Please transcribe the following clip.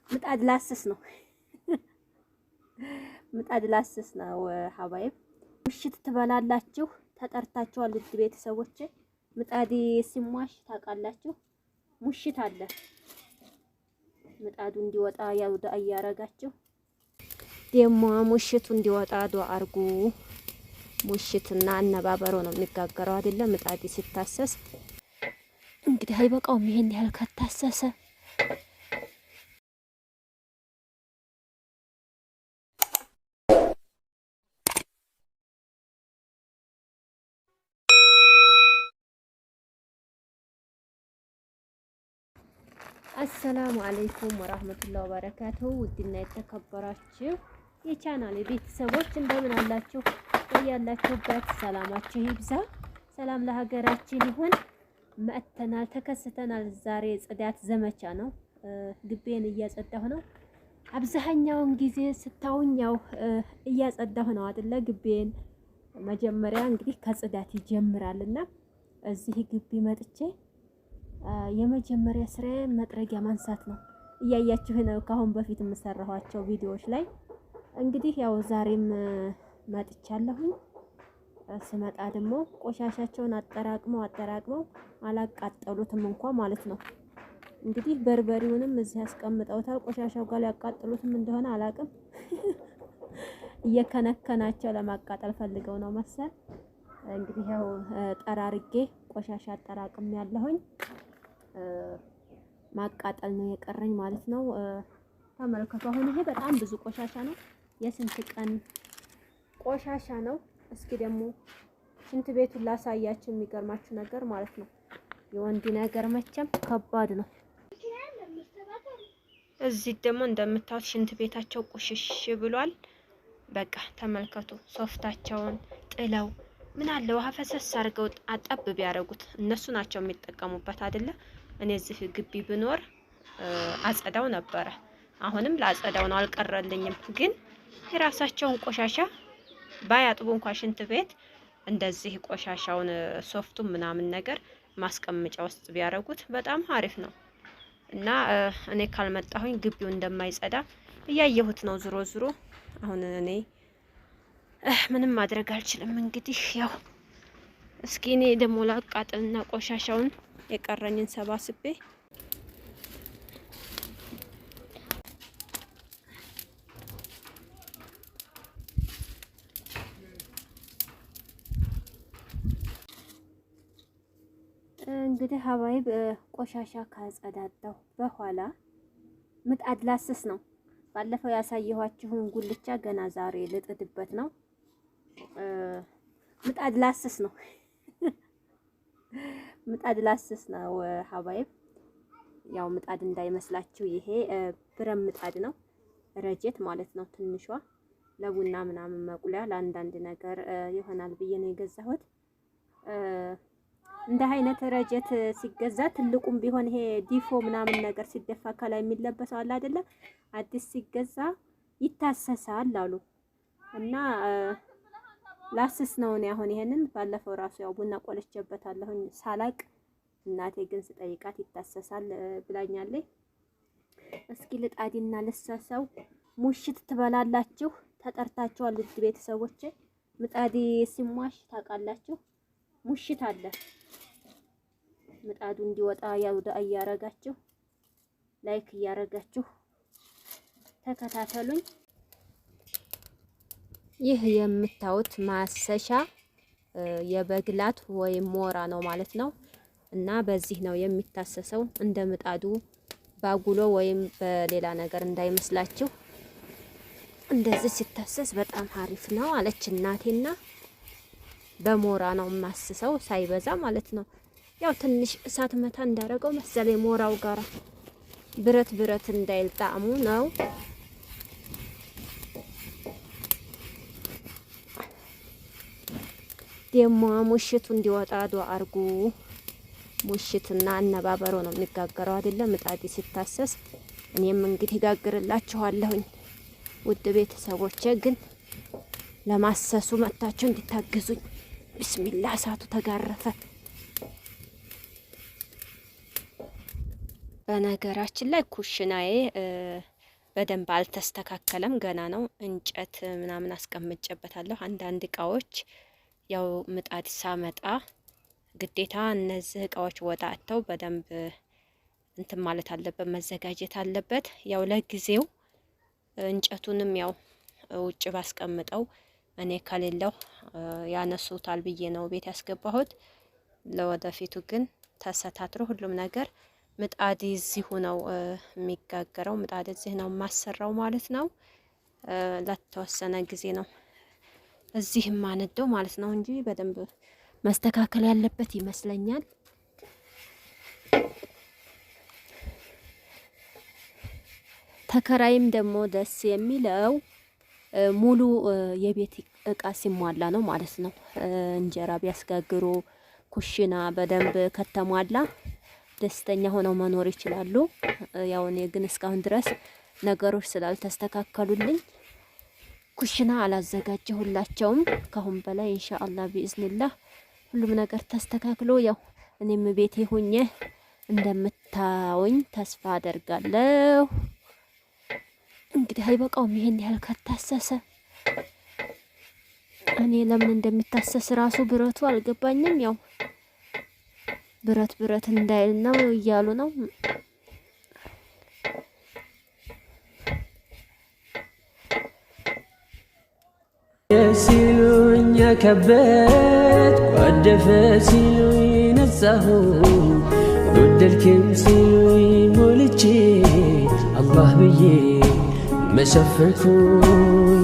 ምጣድ ላስስ ነው። ምጣድ ላስስ ነው ሀባይብ። ምሽት ትበላላችሁ ተጠርታችኋል ውድ ቤተሰቦቼ። ምጣድ ሲሟሽ ታውቃላችሁ ሙሽት አለ። ምጣዱ እንዲወጣ ያው ዱአ እያረጋችሁ ደሞ ሙሽቱ እንዲወጣ ዱአ አርጉ። ሙሽትና አነባበሮ ነው የሚጋገረው አይደለ? ምጣድ ሲታሰስ እንግዲህ አይበቃውም ይሄን ያህል ከታሰሰ። አሰላሙ አለይኩም ወራህመቱላሂ ወበረካቱሁ። ውድና የተከበራችሁ የቻናሌ ቤተሰቦች እንደምን አላችሁ? ያላችሁበት ሰላማችሁ ይብዛ። ሰላም ለሀገራችን ይሁን። መጥተናል፣ ተከስተናል። ዛሬ ጽዳት ዘመቻ ነው። ግቤን እያጸዳሁ ነው። አብዛኛውን ጊዜ ስታውኛው እያጸዳሁ ነው አይደለ? ግቤን መጀመሪያ እንግዲህ ከጽዳት ይጀምራልና እዚህ ግቢ መጥቼ የመጀመሪያ ስራዬ መጥረጊያ ማንሳት ነው። እያያችሁ ነው ካሁን በፊት የምሰራኋቸው ቪዲዮዎች ላይ እንግዲህ ያው ዛሬም መጥቻለሁኝ። ስመጣ ደግሞ ቆሻሻቸውን አጠራቅመው አላቃጠሉትም እንኳን ማለት ነው። እንግዲህ በርበሬውንም እዚህ አስቀምጠውታል። ቆሻሻው ጋር ሊያቃጥሉትም እንደሆነ አላቅም። እየከነከናቸው ለማቃጠል ፈልገው ነው መሰል። እንግዲህ ያው ጠራርጌ ቆሻሻ አጠራቅም ያለሁኝ ማቃጠል ነው የቀረኝ ማለት ነው። ተመልከቱ። አሁን ይሄ በጣም ብዙ ቆሻሻ ነው። የስንት ቀን ቆሻሻ ነው። እስኪ ደግሞ ሽንት ቤቱን ላሳያችሁ። የሚገርማችሁ ነገር ማለት ነው የወንድ ነገር መቼም ከባድ ነው። እዚህ ደግሞ እንደምታዩት ሽንት ቤታቸው ቁሽሽ ብሏል። በቃ ተመልከቱ። ሶፍታቸውን ጥለው ምን አለ ውሃ ፈሰስ አድርገው አጠብ ቢያደርጉት እነሱ ናቸው የሚጠቀሙበት አይደለ? እኔ እዚህ ግቢ ብኖር አጸዳው ነበረ። አሁንም ላጸዳው ነው፣ አልቀረልኝም። ግን የራሳቸውን ቆሻሻ ባያጥቡ እንኳን ሽንት ቤት እንደዚህ ቆሻሻውን ሶፍቱን ምናምን ነገር ማስቀመጫ ውስጥ ቢያደርጉት በጣም አሪፍ ነው። እና እኔ ካልመጣሁኝ ግቢው እንደማይጸዳ እያየሁት ነው። ዝሮ ዝሮ አሁን እኔ ምንም ማድረግ አልችልም። እንግዲህ ያው እስኪ እኔ ደግሞ ላቃጥልና ቆሻሻውን የቀረኝን ሰባስቤ እንግዲህ ሀባይብ ቆሻሻ ካጸዳዳሁ በኋላ ምጣድ ላስስ ነው። ባለፈው ያሳየኋችሁን ጉልቻ ገና ዛሬ ልጥድበት ነው። ምጣድ ላስስ ነው። ምጣድ ላስስ ነው ሀባይብ። ያው ምጣድ እንዳይመስላችሁ ይሄ ብረት ምጣድ ነው፣ ረጀት ማለት ነው። ትንሿ ለቡና ምናምን መቁለያ ለአንዳንድ ነገር ይሆናል ብዬ ነው የገዛሁት። እንደ አይነት ረጀት ሲገዛ ትልቁም ቢሆን ይሄ ዲፎ ምናምን ነገር ሲደፋ ከላይ የሚለበሰው አለ አይደለ? አዲስ ሲገዛ ይታሰሳል አሉ እና ላስስ ነው እኔ አሁን ይሄንን። ባለፈው ራሱ ያው ቡና ቆልቼበታለሁኝ ሳላቅ። እናቴ ግን ስጠይቃት ይታሰሳል ብላኛለች። እስኪ ልጣዲና ልሰሰው። ሙሽት ትበላላችሁ ተጠርታችኋል ውድ ቤተሰቦቼ። ምጣድ ሲሟሽ ታውቃላችሁ ሙሽት አለ። ምጣዱ እንዲወጣ ያው ዱአ እያረጋችሁ ላይክ እያረጋችሁ ተከታተሉኝ። ይህ የምታዩት ማሰሻ የበግላት ወይም ሞራ ነው ማለት ነው። እና በዚህ ነው የሚታሰሰው። እንደ ምጣዱ ባጉሎ ወይም በሌላ ነገር እንዳይመስላችሁ። እንደዚህ ሲታሰስ በጣም አሪፍ ነው አለች እናቴና በሞራ ነው ማስሰው ሳይበዛ ማለት ነው። ያው ትንሽ እሳት መታ እንዳረገው መሰለኝ ሞራው ጋራ ብረት እንዳይል ጣዕሙ ነው። ደሞ ሙሽቱ እንዲወጣ ዱአ አርጉ። ሙሽትና አነባበሮ ነው የሚጋገረው አይደለ? ምጣድ ሲታሰስ እኔም እንግዲህ ጋግርላችኋለሁኝ ውድ ቤተሰቦቼ። ግን ለማሰሱ መታችሁ እንዲታገዙኝ። ቢስሚላህ እሳቱ ተጋረፈ። በነገራችን ላይ ኩሽናዬ በደንብ አልተስተካከለም፣ ገና ነው። እንጨት ምናምን አስቀምጬበታለሁ። አንዳንድ እቃዎች ያው ምጣድ ሳመጣ ግዴታ እነዚህ እቃዎች ወጣተው በደንብ እንትን ማለት አለበት፣ መዘጋጀት አለበት። ያው ለጊዜው እንጨቱንም ያው ውጭ ባስቀምጠው እኔ ከሌለው ያነሱታል ብዬ ነው ቤት ያስገባሁት። ለወደፊቱ ግን ተሰታትሮ ሁሉም ነገር ምጣድ እዚሁ ነው የሚጋገረው። ምጣድ እዚህ ነው ማሰራው ማለት ነው። ለተወሰነ ጊዜ ነው እዚህ ማነደው ማለት ነው እንጂ በደንብ መስተካከል ያለበት ይመስለኛል። ተከራይም ደግሞ ደስ የሚለው ሙሉ የቤት እቃ ሲሟላ ነው ማለት ነው። እንጀራ ቢያስጋግሩ ኩሽና በደንብ ከተሟላ ደስተኛ ሆነው መኖር ይችላሉ። ያው እኔ ግን እስካሁን ድረስ ነገሮች ስላልተስተካከሉልኝ ኩሽና አላዘጋጀሁላቸውም። ካሁን በላይ ኢንሻአላህ ቢኢዝኒላህ ሁሉም ነገር ተስተካክሎ ያው እኔም ቤቴ ሆኜ እንደምታውኝ ተስፋ አደርጋለሁ። እንግዲህ አይበቃውም ይሄን ያህል ከታሰሰ። እኔ ለምን እንደሚታሰስ ራሱ ብረቱ አልገባኝም። ያው ብረት እንዳይል ነው እያሉ ነው። ሲሉኝ ከበት ወደፈ ሲሉኝ ነጻሁ ጎደልክም ሲሉኝ ሞልቼ አላህ ብዬ መሸፈንኩኝ